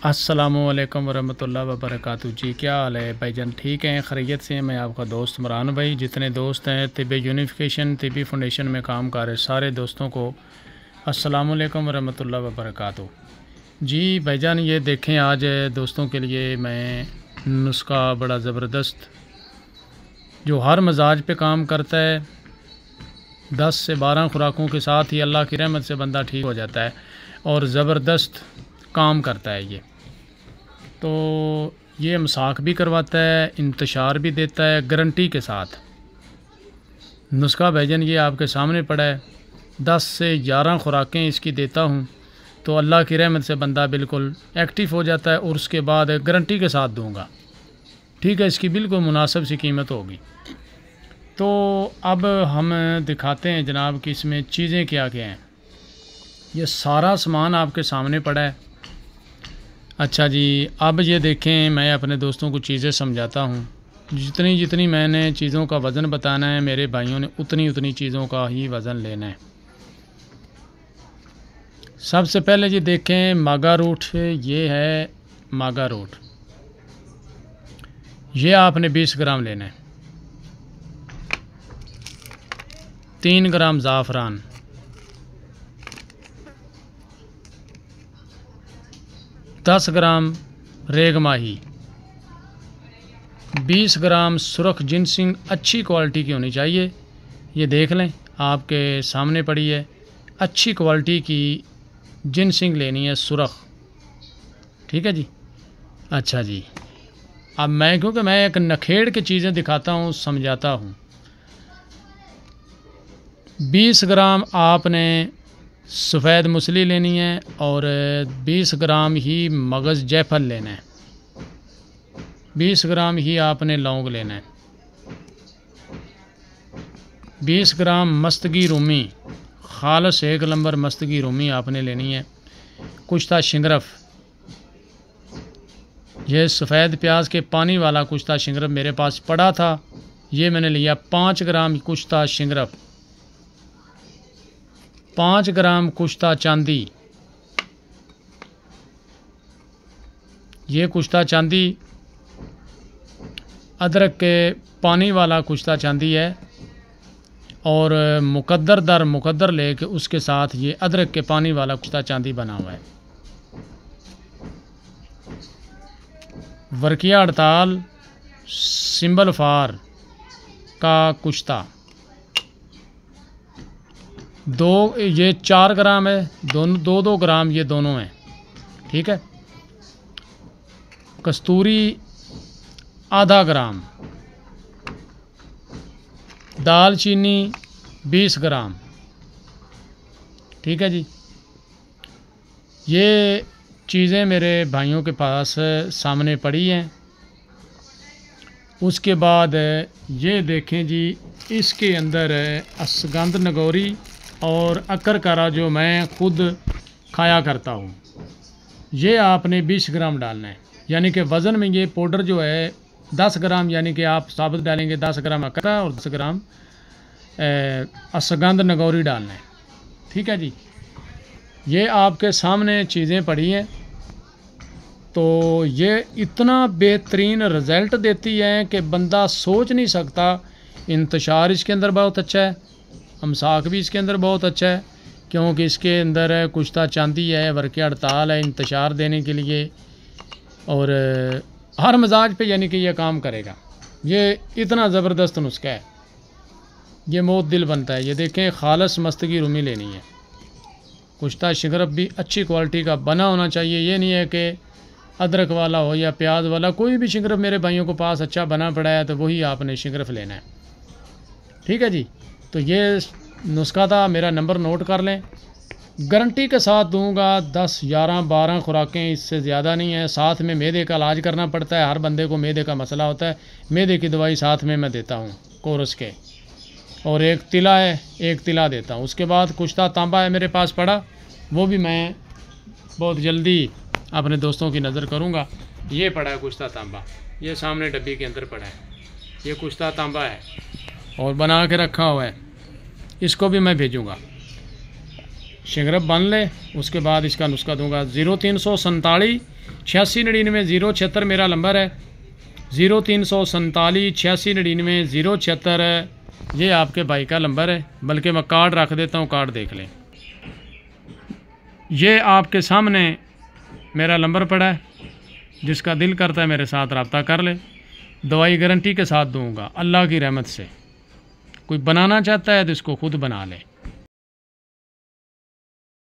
अस्सलामुअलैकुम वरहमतुल्लाहि वबरकातुहू। जी क्या हाल है भाईजान, ठीक हैं, खैरियत से हैं। मैं आपका दोस्त इमरान भाई। जितने दोस्त हैं तिब्बी यूनिफिकेशन तिब्बी फाउंडेशन में काम कर रहे सारे दोस्तों को अस्सलामुअलैकुम वरहमतुल्लाहि वबरकातुहू। जी भाईजान, ये देखें आज दोस्तों के लिए मैं नुस्खा बड़ा ज़बरदस्त जो हर मजाज पे काम करता है। 10 से 12 खुराकों के साथ ही अल्लाह की रहमत से बंदा ठीक हो जाता है और ज़बरदस्त काम करता है ये। तो ये मसाक भी करवाता है, इंतशार भी देता है गारंटी के साथ। नुस्खा भाईजान ये आपके सामने पड़ा है। 10 से 11 खुराकें इसकी देता हूँ तो अल्लाह की रहमत से बंदा बिल्कुल एक्टिव हो जाता है और उसके बाद गारंटी के साथ दूंगा। ठीक है, इसकी बिल्कुल मुनासिब सी कीमत होगी। तो अब हम दिखाते हैं जनाब कि इसमें चीज़ें क्या क्या हैं। ये सारा सामान आपके सामने पड़ा है। अच्छा जी, अब ये देखें, मैं अपने दोस्तों को चीज़ें समझाता हूँ। जितनी जितनी मैंने चीज़ों का वज़न बताना है मेरे भाइयों ने उतनी उतनी चीज़ों का ही वज़न लेना है। सबसे पहले ये देखें मागा रूट, ये है मागा रूट, ये आपने 20 ग्राम लेना है। 3 ग्राम ज़ाफ़रान, 10 ग्राम रेगमाही, 20 ग्राम सुरख जिनसिंग अच्छी क्वालिटी की होनी चाहिए। ये देख लें आपके सामने पड़ी है, अच्छी क्वालिटी की जिनसिंग लेनी है, सुरख। ठीक है जी। अच्छा जी, अब मैं क्योंकि मैं एक नखेड़ की चीज़ें दिखाता हूँ, समझाता हूँ। 20 ग्राम आपने सफ़ेद मूसली लेनी है और 20 ग्राम ही मगज़ जायफल लेना है। 20 ग्राम ही आपने लौंग लेना है। 20 ग्राम मस्तगी रूमी, खालस 1 नंबर मस्तगी रूमी आपने लेनी है। कुश्ता शिंगरफ, ये सफ़ेद प्याज के पानी वाला कुश्ता शिंगरफ मेरे पास पड़ा था, ये मैंने लिया। 5 ग्राम कुश्ता शिंगरफ, 5 ग्राम कुश्ता चांदी, ये कुश्ता चांदी अदरक के पानी वाला कुश्ता चांदी है और मुकद्दर दर मुकद्दर लेके उसके साथ ये अदरक के पानी वाला कुश्ता चांदी बना हुआ है। वर्किया हड़ताल सिंबल फार का कुश्ता, ये 4 ग्राम है, दोनों 2-2 ग्राम ये दोनों हैं। ठीक है। कस्तूरी आधा ग्राम, दालचीनी 20 ग्राम। ठीक है जी। ये चीज़ें मेरे भाइयों के पास सामने पड़ी हैं। उसके बाद ये देखें जी, इसके अंदर असगंध नगौरी और अकर कारा जो मैं खुद खाया करता हूँ, ये आपने 20 ग्राम डालना है। यानी कि वज़न में ये पाउडर जो है 10 ग्राम, यानी कि आप साबुत डालेंगे 10 ग्राम अकरा और 10 ग्राम असगंध नगौरी डालना है। ठीक है जी। ये आपके सामने चीज़ें पड़ी हैं। तो ये इतना बेहतरीन रिज़ल्ट देती है कि बंदा सोच नहीं सकता। इंतशार इसके अंदर बहुत अच्छा है, अमसाक भी इसके अंदर बहुत अच्छा है, क्योंकि इसके अंदर कुश्ता चांदी है, वर्किया हड़ताल है इंतशार देने के लिए और हर मजाज पे यानी कि यह काम करेगा। ये इतना ज़बरदस्त नुस्खा है, ये मौत दिल बनता है। ये देखें, खालस मस्तगी रूमी लेनी है। कुश्ता शिंगरफ भी अच्छी क्वालिटी का बना होना चाहिए। ये नहीं है कि अदरक वाला हो या प्याज वाला, कोई भी शिंगरफ मेरे भाइयों को पास अच्छा बना पड़ा है तो वही आपने शिंगरफ लेना है। ठीक है जी। तो ये नुस्खा था, मेरा नंबर नोट कर लें। गारंटी के साथ दूंगा। 10, 11, 12 खुराकें, इससे ज़्यादा नहीं है। साथ में मैदे का इलाज करना पड़ता है, हर बंदे को मैदे का मसला होता है। मैदे की दवाई साथ में मैं देता हूँ कोरस के, और एक तिला है, एक तिला देता हूँ। उसके बाद कुश्ता तांबा है मेरे पास पड़ा, वो भी मैं बहुत जल्दी अपने दोस्तों की नज़र करूँगा। ये पड़ा है कुश्ता तांबा, ये सामने डब्बी के अंदर पड़ा है, ये कुश्ता तांबा है और बना के रखा हुआ है। इसको भी मैं भेजूँगा। शिंगरफ बन ले, उसके बाद इसका नुस्खा दूंगा। 0347 8699 मेरा नंबर है, 0347 8699 076 ये आपके भाई का नंबर है। बल्कि मैं कार्ड रख देता हूँ, कार्ड देख लें। ये आपके सामने मेरा नंबर पड़ा है, जिसका दिल करता है मेरे साथ रब्ता कर ले। दवाई गारंटी के साथ दूंगा अल्लाह की रहमत से। कोई बनाना चाहता है तो इसको खुद बना ले।